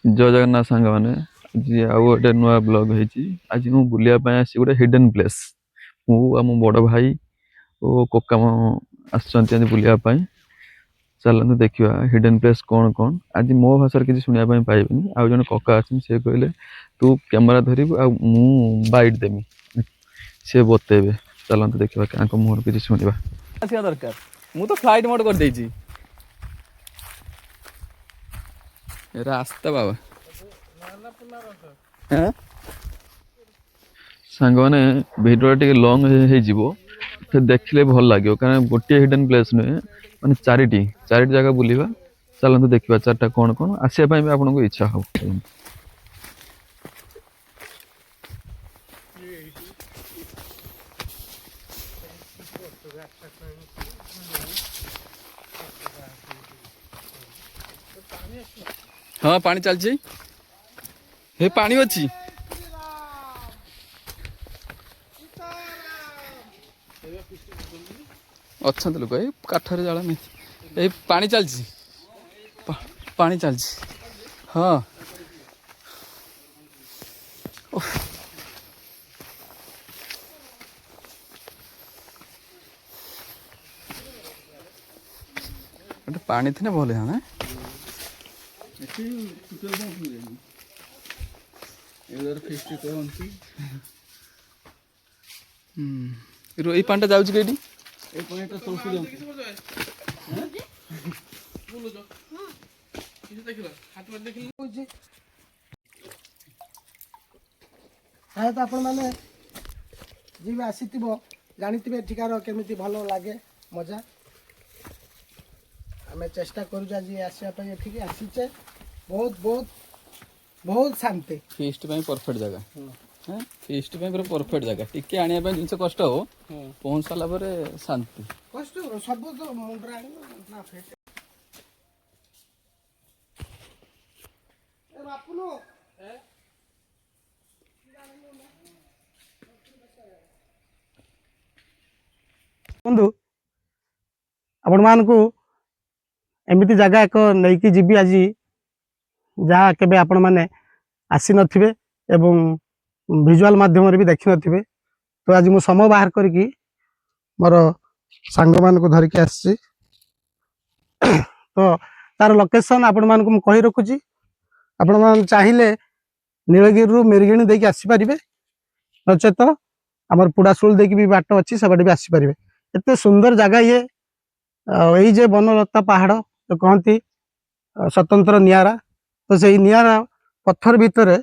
जय जगन्नाथ सांग मैंने आज आउ गोटे नुआ ब्लॉग होती आज मु बुलिया आसी गोटे हिडन प्लेस मु आम बड़ भाई और कोकाम आसुँच बुलियापाई चलते देखा हिडन प्लेस कौन कौन आज मो भाषा किसी शुणापी पाइबनी आउ जन कका अच्छे सी कहले तू कैमेरा धरबू आ बाइट देमी सी बतेबे चलते देखा क्या मुहर किसी शुणा आसिया दरकार मु तो फ्लाइट मोड कर देछि रास्ता बाबा हैं सांग मैंने भिडियो टे लंग हो देखले भल लगे कारण गोटे हिडन प्लेस नुहे मैंने चारिटी जगह बुलवा चलते देखा चार्टा कौन कौन आसापी भी आपको इच्छा हो हाँ पानी चलछि हे पानी अच्छी अच्छा लोक ये काठर जाला में ये पानी चलछि पानी चलछि हाँ पानी थे ना भले हाँ ये पानी जाऊँ कहीं तो आपण मैंने जी आसी जानते एठिकार केमी भल लगे मजा आम चेष्टा करूँ आसवाई एठिक आसीचे बहुत बहुत बहुत शांति फीस्ट परफेक्ट जगह हाँ फीस्ट पूरा परफेक्ट जगह टिके आने जिन कष्ट हो पहुँच सारा पर शांति कष्ट सब तो मुंडे ना फेट बंधु आपण मानकु एमती जगह एक नहीं जीवी आज जहाँ केबे आपण माने आसी नथिबे एवं विजुअल माध्यम भी देखि नथिबे तो आज मु समय बाहर करके मोर सांग मान को धरिकी आसी तो तार लोकेशन आपण मान को कही रखुची आपण मान चाहिए नीलगिरी रु मेरगिणी देकी आसी परिबे नचेत हमर पुडासुल देकी भी बाट अच्छी सब भी आसी परिबे एते सुंदर जगह ये यही जे बनलता पहाड़ तो कहती स्वतंत्र नियारा तो से नियारा पत्थर भितर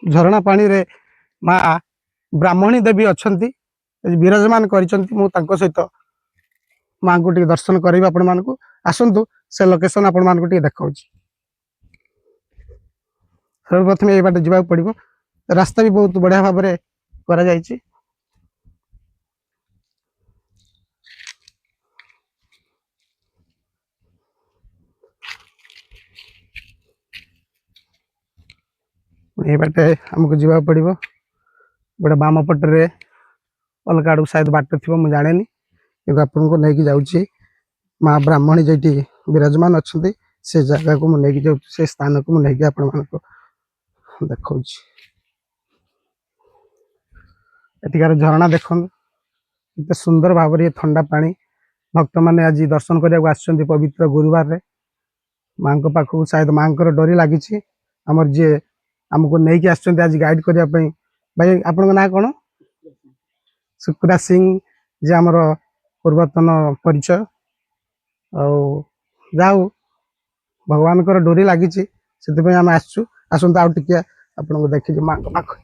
झरणा पानी रे माँ ब्राह्मणी देवी अच्छा विराजमान कर सहित माँ को दर्शन करेंगे आपण मान आसतु से लोकेशन आपण मान देखा सर्वप्रथम ये बाटे जावाक पड़ो रास्ता भी बहुत बढ़िया भाव में करा जायछि ये बाटे आमको जावाक पड़ो गोटे बाम पटे अलग आड़ शायद बाट थी मुझे जाने कि आपको लेकिन जाऊँगी माँ ब्राह्मणी जी विराजमान अच्छा से जगह को मुझे जाऊँ से स्थान को मुझे आपण मान देखा एटिकार झरणा देख इतने सुंदर भाव में ठंडा पानी भक्त मैंने आज दर्शन करने पवित्र गुरुवार रे माँ पाखक शायद माँ डोरी लगी आमर जी आमको नहीं आज गाइड करने भाई आपण ना कौन सुकुरा सिंह जे आमर पूर्वतन परिचय जाऊ भगवान को डोरी लगी से आम आसु आसतु आउ टे आपको देखिए माँ पाख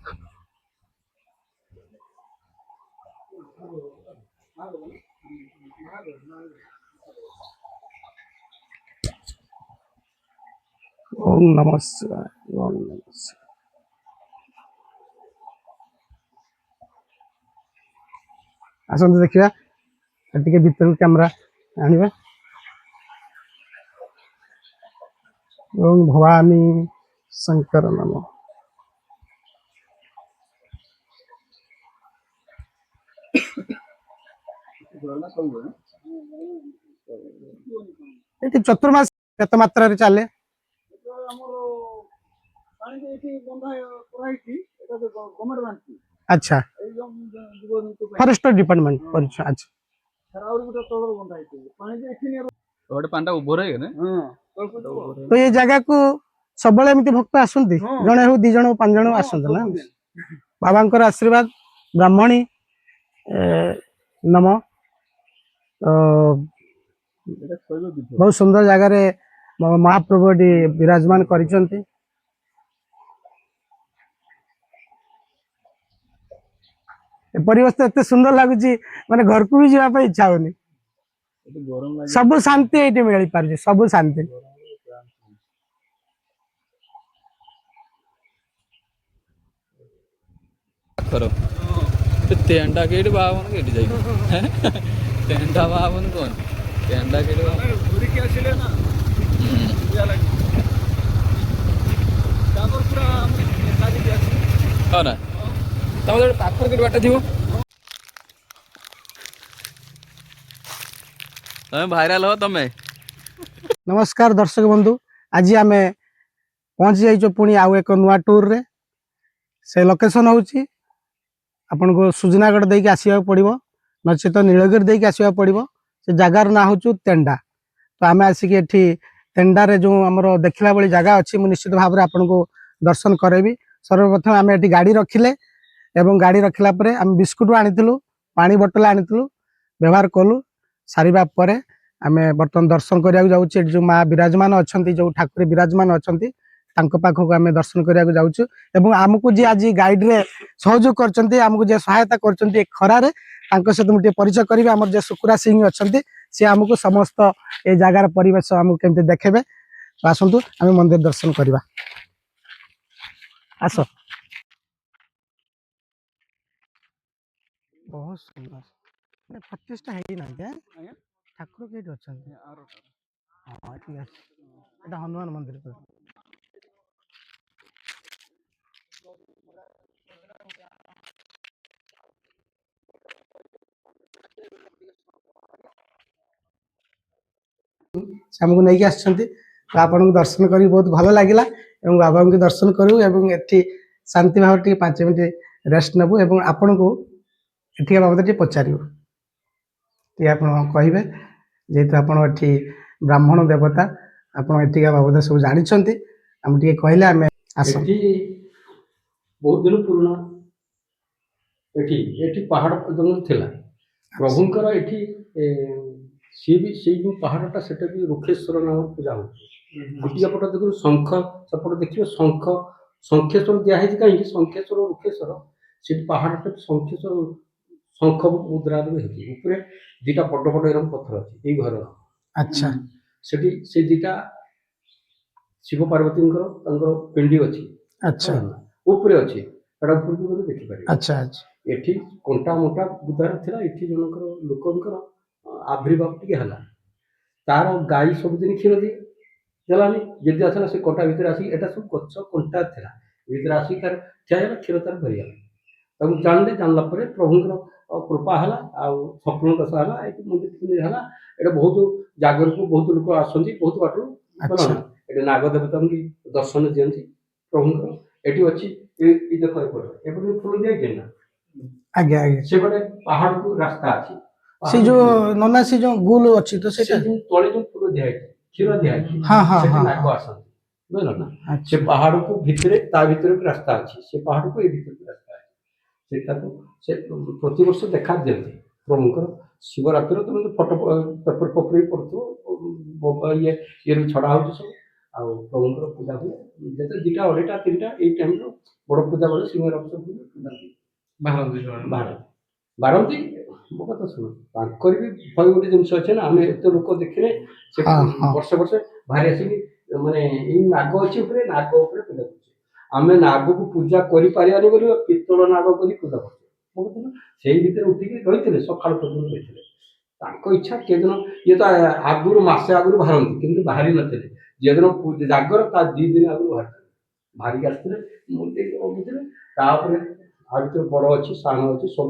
ओम नमः शिवाय ओम नमः शिवाय आसतु देखा टे भीतर कैमरा आनिबा ओम भवानी शंकर नमः चतुर्मास केत मात्रा चले আচ্ছা ফরেস্টর ডিপার্ଟমেন্ট କରିଛ ଆଚ୍ଛା ଗୋଟେ ପାଣିଟା ଉଭର ହେଇଗଲେ ତ ଏ ଜାଗାକୁ ସବୁବେଳେ ଏମିତି ଭକ୍ତ ଆସନ୍ତି ଜଣେ ହଉ 2 ଜଣ ହଉ 5 ଜଣ ହଉ ଆସନ୍ତି ନା ବାବାଙ୍କର ଆଶୀର୍ବାଦ ବ୍ରାହ୍ମଣୀ ନମ ବହୁତ ସୁନ୍ଦର ଜାଗାରେ ମହାପ୍ରଭୁ ଏଠି ବିରାଜମାନ କରିଛନ୍ତି ଏ ପରିବେଶ ଏତେ ସୁନ୍ଦର ଲାଗୁଛି ମାନେ ଘରକୁ ବି ଯିବା ପାଇଁ ଇଚ୍ଛା ହଉନି ଗରମ ଲାଗେ ସବୁ ଶାନ୍ତି ଏଇଠି ମିଳିପାରୁଛି ସବୁ ଶାନ୍ତି ପାଖର ତେଣ୍ଡା କେଠି ବାହାବନ କେଠି ଯାଇକି ତେଣ୍ଡା ବାହାବନ କଣ ତେଣ୍ଡା କେଠି ଧରିକି ଆସିଲେ ନା ହଁ ନା ତମର ଗୋଟେ ପାଖରେ କେଠି ବାଟ ଥିବ ତମେ ଭାଇରାଲ ହବ ତମେ नमस्कार दर्शक बंधु आज आम पहुंची जाइए पुणी आउ एक नुआ टूर रे से लोकेशन हूँ आपन को सुजनागढ़ देके आसवाक पड़ो नचेत नीलगिरी देके आसवाक पड़ो से जगार ना हूँ तेंडा तो आम आसिक एठी तेंडारे जो आमर देखला भाई जगह अच्छी मुझे निश्चित भाव में आपन को दर्शन करेबी सर्वप्रथम आम एठी गाड़ी रखिले एवं गाड़ी रखिला परे आम बिस्कुट आनीलु पानी बोतल आनीलु व्यवहार कलु सारिबा परे आमे बर्तमान दर्शन करिया जाऊँ जो माँ विराजमान अच्छा जो ठाकुर विराजमान अच्छा पाखक आम दर्शन करिया जाऊँ एवं आमको जी आज गाइड रे सहयोग करछंती आमको जे सहायता करछंती खरार सहित मुझे परिचय करी आम जे सुकुरा सिंह अच्छा सी आमको समस्त ए जगार परिवेश आमको केमती देखेबे तो आसतु आम मंदिर दर्शन करवा आस बहुत सुंदर प्रतिष्ठा है ना ठाकुर के अच्छा हाँ ठीक है এটা হনুমান মন্দির से आमको नहीं आसछंती तो आपन को दर्शन करी बहुत भलो लागिला एवं बाबा को दर्शन करू एवं एठी शांति भाव टी 5 मिनिट रेस्ट नबु एवं आपन को एठी बाबा टी पचारियो ती आपन कहिबे जेतु आपन एठी ब्राह्मण देवता आपन एठी बाबा सब जानि छंती हम टी कहले आमे आस एठी बहुत दिन पुराना एठी एठी पहाड़ जंगल थिला प्रभुंकर एठी सी भी से जो पहाड़टा सेटा भी रुखेश्वर नाम पूजा हो गुटिया पट देखो शंख सपट देखियो शंख शंखेश्वर दिया है कहीं शंखेश्वर रुखेश्वर से पहाड़टा शंखेश्वर शंख मुद्रा रे हेती ऊपर दुटा बड़ बड़ एरम पत्थर अछि ए घर अच्छा सेठी से दुटा शिव पार्वती पिंडी अच्छी अच्छा ऊपर अच्छी एटा ऊपर को देखि पारे अच्छा अच्छा एठी कंटा मोटा बुदार थिला एठी जनकर लोकंकर आविर्भाव टिके हला तार गाई सब दिन क्षीर दिए देलानी जदि आसला से कंटा भीतर आसी एटा सब गच्छ कंटा थिला भीतर आसी तार ठिया क्षीर तार भरिया तब जानले जानला परे प्रभुंकर कृपा हला आ स्वप्न दशा हला एठी मंदिर मंदिर हला एटा बहुत जागर को बहुत लोक आसंती बहुत बाटू अच्छा एटा नाग देवता की दर्शन दियंती प्रभुंकर एठी अछि ए देखो एपटे फूल दिया जेना आगे आगे से बड़े पहाड़ को रास्ता अछि से जो नना से जो गुल अछि तो से जो तळे जो फूल दिया है क्षीर दिया है हाँ हाँ से हाँ नाग आसंती बुझलो ना अच्छा से पहाड़ को भितरे ता भितरे एक रास्ता अछि से पहाड़ को ए भितरे रास्ता अछि सेटा को से प्रति वर्ष देखा दियंती प्रभुंकर शिवरात्रि तुम फोटो पेपर पपरी पड़तो ये छड़ा हो सब आ प्रभुंकर पूजा हुए जैसे दुटा अढ़ेटा 3टा ए टाइम रो बड़ पूजा बड़े सिंगर पूजा बारंती मो कथा सुन तांकर भी भय गोटे जिनस अच्छे ना आम एत लोक देखने से वर्ष वर्ष बाहर आसिक माने नाग अच्छी नाग पूजा कर आम नाग को पूजा करें बोली पितल नाग कर पूजा कर से भितर उठिक रही सकाल पर्यटन रही इच्छा के दिन ये तो आगुरी मसे आगुरी बाहरती कि बाहरी नथे जे दिन जागर ता 2 दिन आगुरी बाहरिक आसते मुझे बड़ अच्छी सान अच्छी सब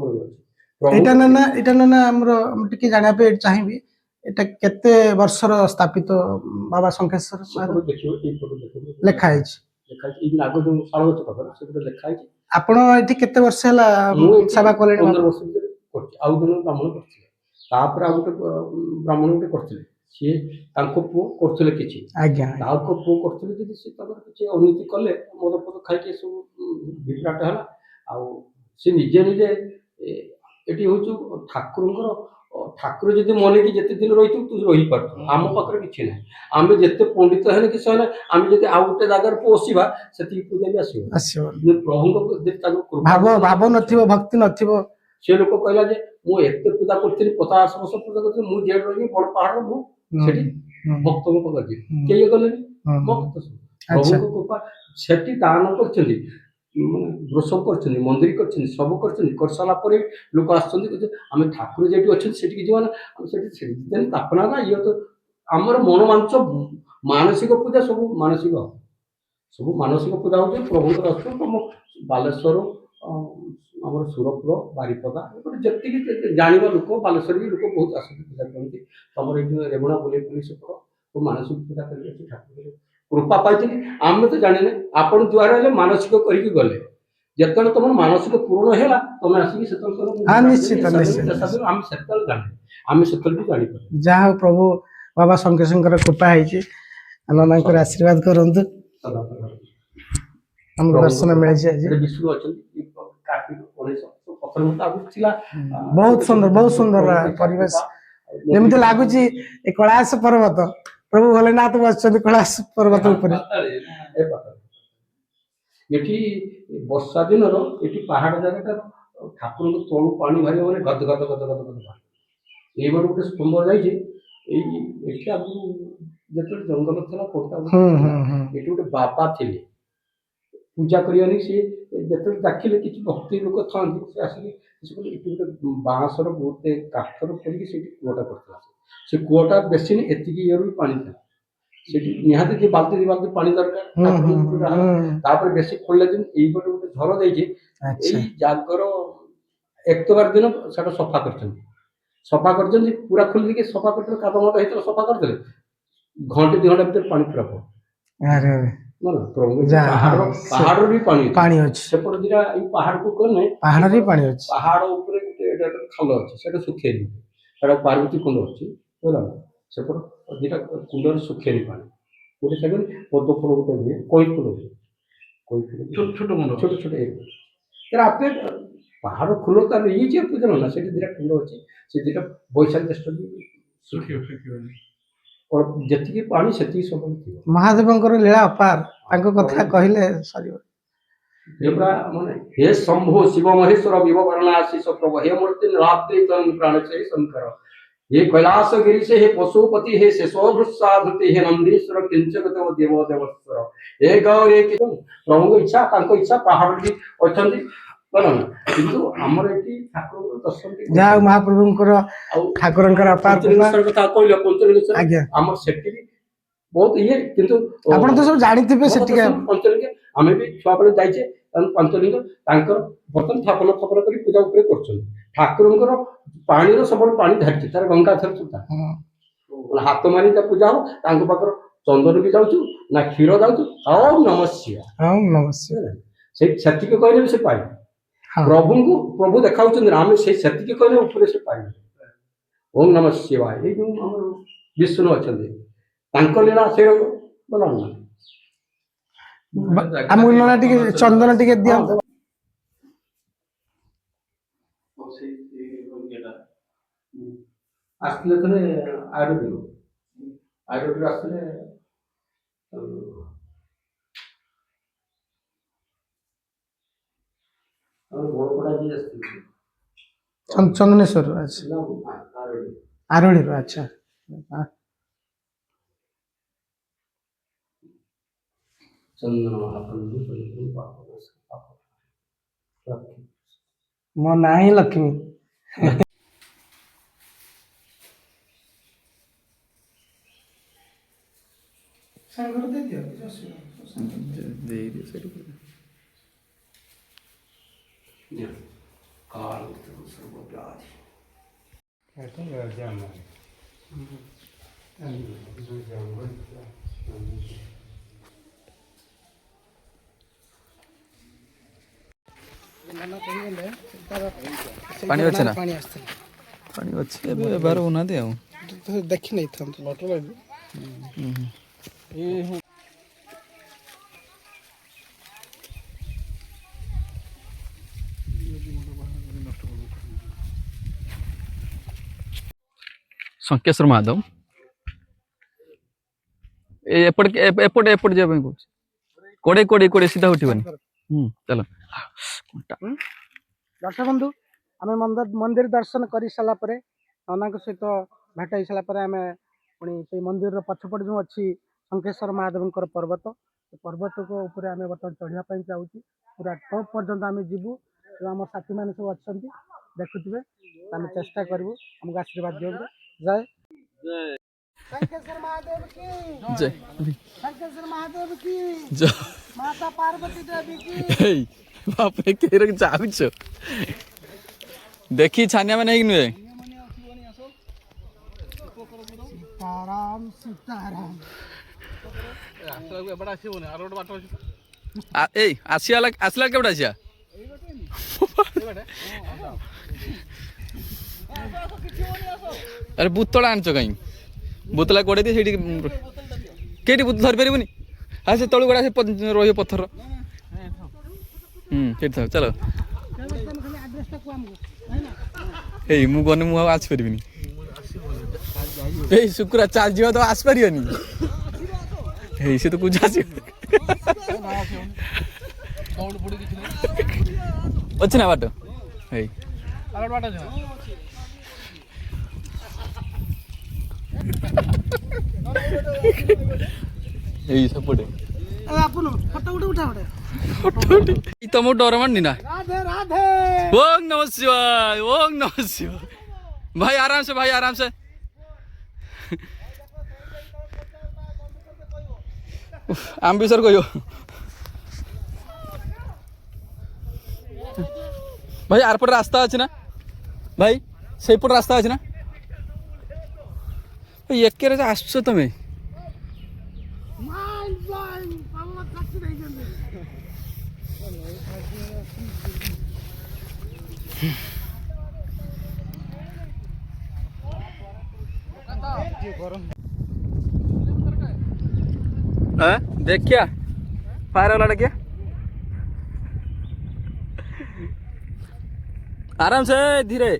एटा ना हमर टिके जानिया पे चाहिबी एटा केते वर्षर स्थापित बाबा शंखेश्वर देखियो ए फोटो देखियो लेखा है ଲେଖା ହେଇଛି ଏଇ ନାଗ ଯୋଉ ଶାଳ ଗଛ ପାଖରେ ସେଗୁଟେ ଲେଖା ହେଇଛି। ଆପଣ ଏଠି କେତେ ବର୍ଷ ହେଲା ମୁଁ ଏଠି ସେବା କଲେଣି? 15 ବର୍ଷ ଭିତରେ କରିଛି। ଆଉ ଜଣେ ବ୍ରାହ୍ମଣ କରିଥିଲେ, ତାପରେ ଆଉ ଗୋଟେ ବ୍ରାହ୍ମଣ ଗୋଟେ କରିଥିଲେ, ସିଏ ତାଙ୍କ ପୁଅ କରୁଥିଲେ କିଛି, ଆଜ୍ଞା ତାଙ୍କ ପୁଅ କରୁଥିଲେ ଯଦି ସେ ତାଙ୍କର କିଛି ଅନୀତି କଲେ, ମଦ ଫଦ ଖାଇକି ସବୁ ବିଭ୍ରାଟ ହେଲା। ଆଉ ସେ ନିଜେ ନିଜେ ଏଠି ହଉଛି ଠାକୁରଙ୍କର, ଠାକୁର ଯଦି ମନେକି ଯେତେ ଦିନ ରହିଥିବୁ ତୁ ରହିପାରୁଛୁ, ଆମ ପାଖରେ କିଛି ନାହିଁ। ଆମେ ଯେତେ ପଣ୍ଡିତ ହେଲେ କିଛି ହେଲେ ଆମେ ଯଦି ଆଉ ଗୋଟେ ଜାଗାରେ ପଶିବା ସେତିକି ପୂଜା ବି ଆସିବ। ପ୍ରଭୁଙ୍କ ତାଙ୍କ ଭାବ ନଥିବ, ଭକ୍ତି ନଥିବ। ସେ ଲୋକ କହିଲା ଯେ ମୁଁ ଏତେ ପୂଜା କରିଥିଲି, 50 ବର୍ଷ ପୂଜା କରିଥିଲି, ମୁଁ ଯେଠି ରହିବି ବଡ ପାହାଡ, ମୁଁ ସେଠି ଭକ୍ତଙ୍କ ପାଖରେ ଯିବି, କେହି ଗଲେନି। ଭକ୍ତ ପ୍ରଭୁଙ୍କ କୃପା ସେଠି ଦାନ କରିଛନ୍ତି, ମାନେ ବୃଷଭ କରିଛନ୍ତି, ମନ୍ଦିର କରିଛନ୍ତି, ସବୁ କରିଛନ୍ତି। କରିସାରିଲା ପରେ ଲୋକ ଆସୁଛନ୍ତି, ଆମେ ଠାକୁର ଯେଠି ଅଛନ୍ତି ସେଠିକି ଯିବା ନା, ଆମେ ସେଠି ସ୍ଥାପନା ନା ଇଏ ତ ଆମର ମନ ମାଂସ ମାନସିକ ପୂଜା, ସବୁ ମାନସିକ ପୂଜା ହଉଛି ପ୍ରଭୁଙ୍କର। ଆସୁଛୁ ତମ ବାଲେଶ୍ୱର, ଆମର ସୁରପୁର, ବାରିପଦା, ଯେତିକି ଜାଣିବା ଲୋକ, ବାଲେଶ୍ୱର ବି ଲୋକ ବହୁତ ଆସନ୍ତି ପୂଜା କରନ୍ତି। ତମର ଏଇଠି ରେମଣା ବୁଲେଇ ବୁଲେଇ ସେପଟ ମାନସିକ ପୂଜା କରିକି ଅଛି, ଠାକୁର କୃପା ପାଇଛନ୍ତି। ଆମେ ତ ଜାଣିନେ, ଆପଣ ଯୁଆଡେ ହେଲେ ମାନସିକ କରିକି ଗଲେ, ଯେତେବେଳେ ତମର ମାନସିକ ପୂରଣ ହେଲା ତମେ ଆସିକି ସେତେବେଳେ ନିଶ୍ଚିତ ଆମେ ସେତେବେଳେ ଜାଣେ, ଆମେ ସେତେବେଳେ ବି ଜାଣିପାରୁ। ଯାହା ହଉ ପ୍ରଭୁ ବାବା ଶଙ୍କର କୃପା ହେଇଛି, ଆମମାନଙ୍କର ଆଶୀର୍ବାଦ କରନ୍ତୁ, ଆମକୁ ଦର୍ଶନ ମିଳିଛି ଆଜି। ବିଷ୍ଣୁ ଅଛନ୍ତି, କାର୍ତ୍ତିକ 19 ପଥର ଆଗରୁ ଥିଲା। ବହୁତ ସୁନ୍ଦର ପରିବେଶ, ଯେମିତି ଲାଗୁଛି ଏ କୈଳାସ ପର୍ବତ, ପ୍ରଭୁ ଭୋଲେନାଥ ବସିଛନ୍ତି କୈଳାସ ପର୍ବତ ଉପରେ। ଏଠି ବର୍ଷା ଦିନର ଏଠି ପାହାଡ ଜାଗାଟା ଠାକୁରଙ୍କ ତଳୁ ପାଣି ବାହାରିବ ମାନେ ଗଦ ଗଦ ଗଦ ଗଦ ଗଦ ବାହାରିବ। ଏଇବାର ଗୋଟେ ସ୍ତମ୍ଭ ଯାଇଛି, ଏଠି ଆଗରୁ ଯେତେବେଳେ ଜଙ୍ଗଲ ଥିଲା ଏଠି ଗୋଟେ ବାବା ଥିଲେ, ପୂଜା କରିବାନି। ସିଏ ଯେତେବେଳେ ଡାକିଲେ କିଛି ଭକ୍ତି ଲୋକ ଥାନ୍ତି, ସେ ଆସିକି ଏଠି ଗୋଟେ ବାଁଶର ଗୋଟେ କାଠର କରିକି ସେଇଠି କୂଅଟା କରିଥିଲା। ସେ କୂଅଟା ବେଶୀ ଏତିକି ଇଏରୁ ବି ପାଣି ଥିଲା, ସେଠି ନିହାତି ଦି ବାଲ୍ଟି ପାଣି ଦରକାର। ତାପରେ ବେଶୀ ଖୋଳିଲେ ଦିନ ଏଇପଟେ ଗୋଟେ ଝର ଦେଇଛି, ଏଇ ଜାଗର 1 ଦିନ ସେଟା ସଫା କରିଛନ୍ତି, ପୁରା ଖୋଲି ଦେଇକି ସଫା କରିଥିଲେ। କାଦ ମଦ ହେଇଥିଲା, ସଫା କରିଦେଲେ, ଘଣ୍ଟେ 2 ଘଣ୍ଟା ଭିତରେ ପାଣି ପୁରା ପାହାଡର ବି ପାଣି ଅଛି। ସେପଟେ ଦିଟା ଏଇ ପାହାଡକୁ ଗଲେ ପାହାଡରେ ପାଣି ଅଛି, ପାହାଡ ଉପରେ ଗୋଟେ ଖାଲ ଅଛି, ସେଟା ଶୁଖେଇନି, ସେଟା ପାର୍ବତୀ କୁଣ୍ଡ ଅଛି, ବୁଝିଲ। ସେପଟ ଦିଟା କୁଣ୍ଡରେ ଶୁଖେଇନି ପାଣି, ଗୋଟେ ସେକେଣ୍ଡ ପଦ୍ମ ଫୁଲ ଗୋଟେ ହୁଏ, କଇ ଫୁଲ ହୁଏ, ଛୋଟ ଛୋଟ ଆପେ ପାହାଡ ଫୁଲ ତାର ହେଇଛି, ବୁଝିଲ ନା। ସେଠି ଦିଟା କୁଣ୍ଡ ଅଛି, ସେ ଦିଟା ବୈଶାଖ ଜ୍ୟେଷ୍ଠ ଯେତିକି ପାଣି ସେତିକି ସମୟ ଥିବ। ମହାଦେବଙ୍କର ଲୀଳା ଅପାର, ତାଙ୍କ କଥା କହିଲେ ସରିବ। ମାନେ ହେ ଶମ୍ଭୁ ଶିବ ମହେଶ୍ୱର ବିଭ ବର୍ଣ୍ଣାଶିଷ ପ୍ରଭୁ, हे मूर्ति नृहाते तन प्राण से शंकर, हे कैलास गिरी से, हे पशुपति, हे शेषोभृषाधृति, हे नंदीश्वर किंचकत देव देवस्वर, हे गौर एक प्रभुଙ୍କ ଇଚ୍ଛା, ତାଙ୍କ ଇଚ୍ଛା ପାହାଡ ବି ଅଛନ୍ତି, କିନ୍ତୁ ଆମର ଏଠି ଠାକୁରଙ୍କର ଦର୍ଶନ ଯାହା ମହାପ୍ରଭୁଙ୍କର ଠାକୁରଙ୍କର ଅପାର କଥା କହିଲ ପଞ୍ଚଲିଙ୍ଗେଶ୍ୱର, ଆମର ସେଠି ବି ବହୁତ ଇଏ, କିନ୍ତୁ ଆପଣ ତ ସବୁ ଜାଣିଥିବେ ସେଠିକା। ପଞ୍ଚଲିଙ୍ଗ ଆମେ ବି ଛୁଆବେଳେ ଯାଇଛେ, ପଞ୍ଚଲିଙ୍ଗ ତାଙ୍କର ବର୍ତ୍ତମାନ ସ୍ଥାପନ କରି ପୂଜା ଉପରେ କରୁଛନ୍ତି। ଠାକୁରଙ୍କର ପାଣିର ସବୁବେଳେ ପାଣି ଧାରିଛି, ତାର ଗଙ୍ଗା ଧରିଛୁ, ହାତ ମାରି ତା ପୂଜା ହବ। ତାଙ୍କ ପାଖରେ ଚନ୍ଦନ ବି ଯାଉଛୁ ନା, କ୍ଷୀର ଯାଉଛୁ, ଓଁ ନମଃ ଶିବାୟ, ସେତିକି କହିଲେ ବି ସେ ପାଇବେ ପ୍ରଭୁଙ୍କୁ। ପ୍ରଭୁ ଦେଖାଉଛନ୍ତି, ଆମେ ସେତିକି କହିଲେ ଉପରେ ସେ ପାଇବେ। ଓଁ ନମଃ ଶିବାୟ। ଏଇ ଯୋଉ ଆମର ବିଷ୍ଣୁ ଅଛନ୍ତି, ତାଙ୍କ ଲୀଳା ସେ ବୋଲ ନା। ଆମକୁ ନନା ଟିକେ ଚନ୍ଦନ ଟିକେ ଦିଅନ୍ତୁ। ଆସିଥିଲେ ଥରେ ଆୟୁର୍ବେଦିକ ଆସିଥିଲେ, ବଡ଼ପଡ଼ା ଯିଏ ଆସିଥିଲେ ଚନ୍ଦନେଶ୍ୱର, ଆରୋଡିରୁ। ଆଚ୍ଛା, ମୋ ନାଁ ହିଁ ଲକ୍ଷ୍ମୀ। ପାଣି ଅଛି ନା? ପାଣି ଆସିଥିଲା ପାଣି ଅଛି ଏବେ ବ୍ୟବହାର ହଉନାହାନ୍ତି ଆଉ। ଦେଖି ନେଇଥାନ୍ତୁ ଶଙ୍କେଶ୍ୱର ମହାଦେବ ଏପଟେ ଯିବା ପାଇଁ କହୁଛି। କୋଡେ ସିଧା ଉଠିବନି। ଚାଲ ଦର୍ଶକ ବନ୍ଧୁ ଆମେ ମନ୍ଦିର ଦର୍ଶନ କରି ସାରିଲା ପରେ ନନାଙ୍କ ସହିତ ଭେଟ ହେଇ ସାରିଲା ପରେ ଆମେ ପୁଣି ସେଇ ମନ୍ଦିରର ପଛପଟେ ଯେଉଁ ଅଛି ଶଙ୍କେଶ୍ୱର ମହାଦେବଙ୍କର ପର୍ବତ ସେ ପର୍ବତକୁ ଉପରେ ଆମେ ବର୍ତ୍ତମାନ ଚଢ଼ିବା ପାଇଁ ଯାଉଛୁ। ପୁରା ଟପ୍ ପର୍ଯ୍ୟନ୍ତ ଆମେ ଯିବୁ। ଯେଉଁ ଆମ ସାଥୀମାନେ ସବୁ ଅଛନ୍ତି ଦେଖୁଥିବେ ଆମେ ଚେଷ୍ଟା କରିବୁ ଆମକୁ ଆଶୀର୍ବାଦ ଦିଅନ୍ତୁ। ଜୟ शंकेश्वर महादेव की जय शंकेश्वर महादेव की जय माता पार्वती देवी की बाप रे केर जाउछ देखी छानिया में नहीं नुए सीताराम सीताराम आसला केवटा आसिया अरे बुतला आनछ कहीं बुतला कोड़े दी सेठी केटी बुत धर परिबनी आ से तळु गोडा से रहियो पत्थर सेठी थाउ चलो ए मु गने मु आस परिबनी ए शुक्र चाल जियो तो आस परियोनी ए से तो कुछ आसी अछि ना बाटो ए बाटो छ এই সপটে আপন ফটো উঠা তম ডর মানি না राधे राधे ओम नमः शिवाय भाई आराम से आम भी सर कहो भाई आरपट रास्ता अच्छे ना भाई से पट रास्ता अच्छे ना एक आस तुम्हें देखिया फायर वाला क्या आराम से धीरे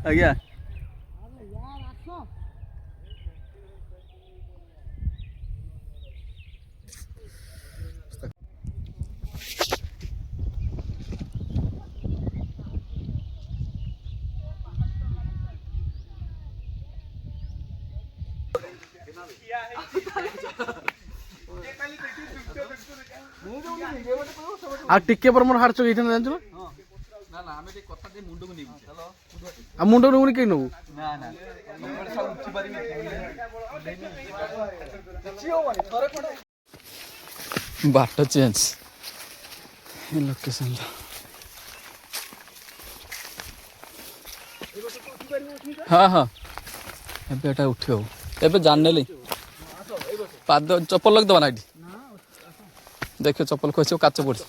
आज्ञा आ टिके पर मोर हार चोक इथन जानछु ना ना हमें कथा दे मुंडो को नहीं चलो आ मुंडो नुनी के नु ना ना सब उठी पारी बाट चेंज लोकेशन हाँ हाँ एटा उठे एबे जानने ली पाद चप्पल लग दबा ना देखो चप्पल खोज काच पड़ी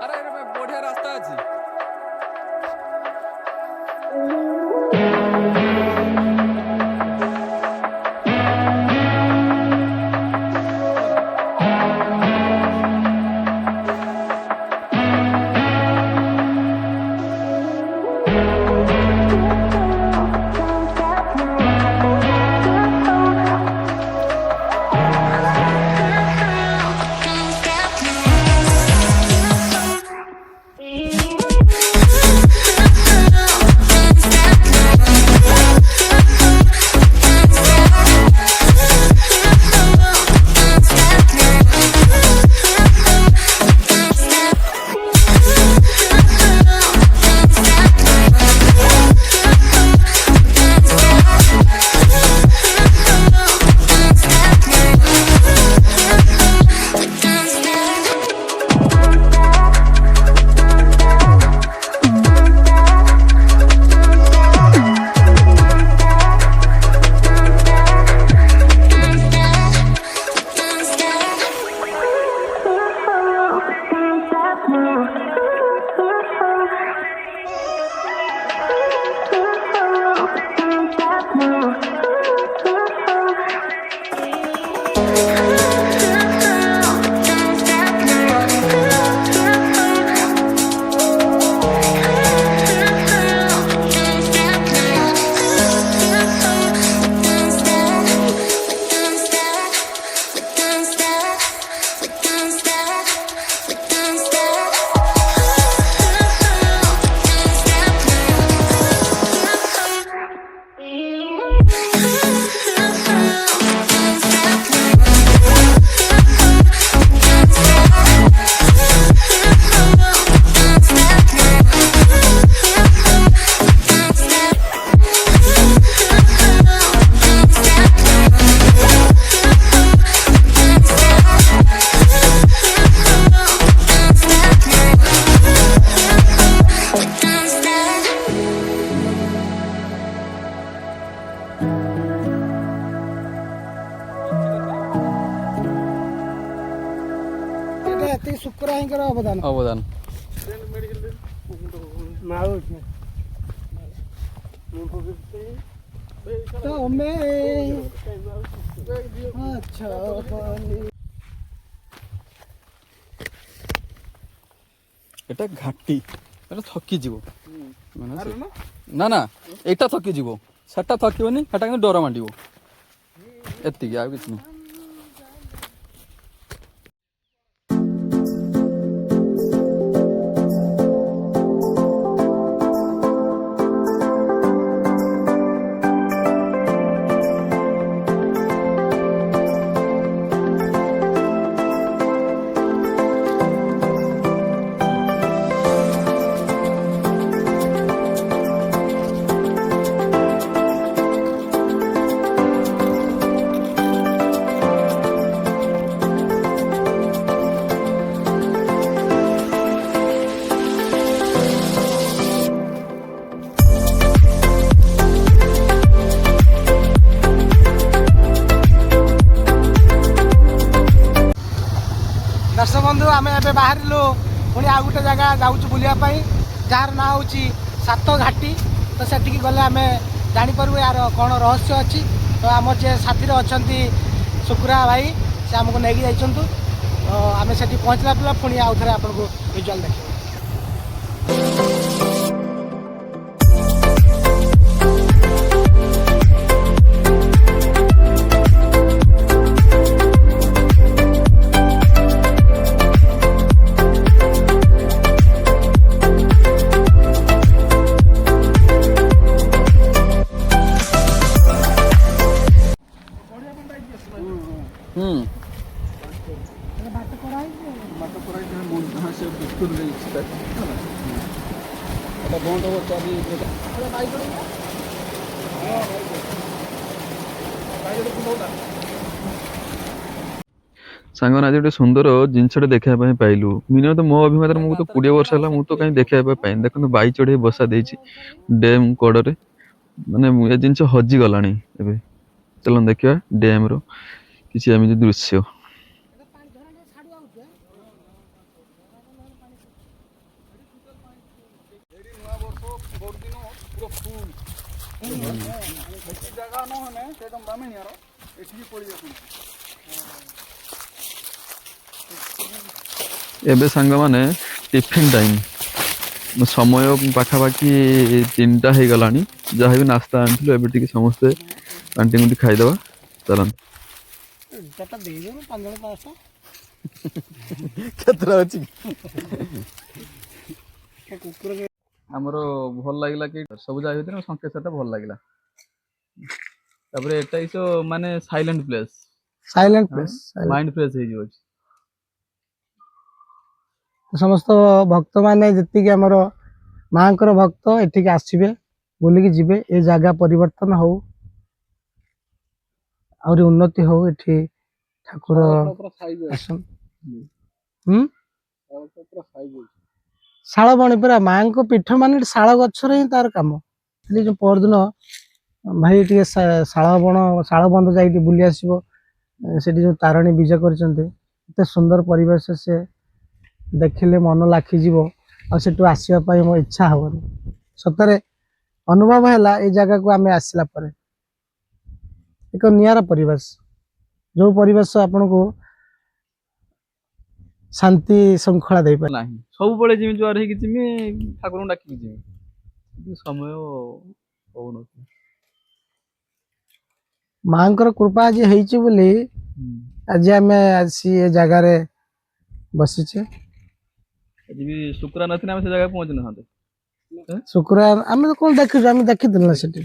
अरे बढ़िया रास्ता अच्छी ଏତିକି ଶୁକ୍ର ଭାଇଙ୍କର ଅବଦାନ। ଅବଦାନ। এটা ଘାଟି এটা ଥକିଯିବ ନା ନା ଏଇଟା ଥକିଯିବ ସେଟା ଥକିବନି ସେଟା କିନ୍ତୁ ଡର ମାଣ୍ଡିବ ଏତିକି ଆଉ କିଛି ନାହିଁ। दर्शक बंधु आम ए बाहर पुणी आउ गोटे जगह जाऊँ बुलापी जार ना हूँ सात घाटी तो सेठी गले आम जापर यार कौन रहस्य अच्छी तो आम जे साथी अच्छा शुक्रा भाई से आमको नहीं जाइंटू तो आम से पहुँचला पे पुणी आउ थे आपको विजुआल देख सांगन आज गोटे सुंदर जिनसटे देखा पाइलु मिनिमम तो मो अभिमत मुझे तो 20 वर्ष है मुझे तो कहीं देखा पाई देखो बाई चढ़े बसा डेम कड़े माने जिनस हजिगला चलन देखा डेम रो किसी एमती दृश्य एबे सांग माने टिफिन टाइम समय पाखापाखि 3टा हो गला जहाँ भी नास्ता आनी एबे समस्ते पांटी मुंटी खाईदबा चलन आमर भल लगे कि सब जगह भर संकेत भल लगे तापर एटा इस माने साइलेंट प्लेस माइंड फ्रेश हो समस्त भक्त माने जी आमर माँ भक्त एठिक आसबे बुलिकी जीवे ए जगह परिवर्तन हो आउरी उन्नति हो एठी ठाकुर आसन शाल बणी पूरा माँ को पीठ मान शाल गचर ही तार कम जो परदिन भाई टे शाल बंध जा बुली आसो से तारणी विजय कर सुंदर परिवेश से देखिले मन लाखिज आसू आसवाई मो इच्छा हेनी सतरे अनुभव है ये जगह को आम आसला एक नियारा परिवेश जो परिवेश आपन को शांति श्रृंखला दे पाए सब बड़े जिमी जुआर है कि जिमी ठाकुर डाकी जिमी समय हो माँ कृपा आज होली आज आम आसी ए जगार बसीचे भी शुक्र ना से जगह पहुंच ना शुक्र आम तो कौन देखी आम देखी ना सेठी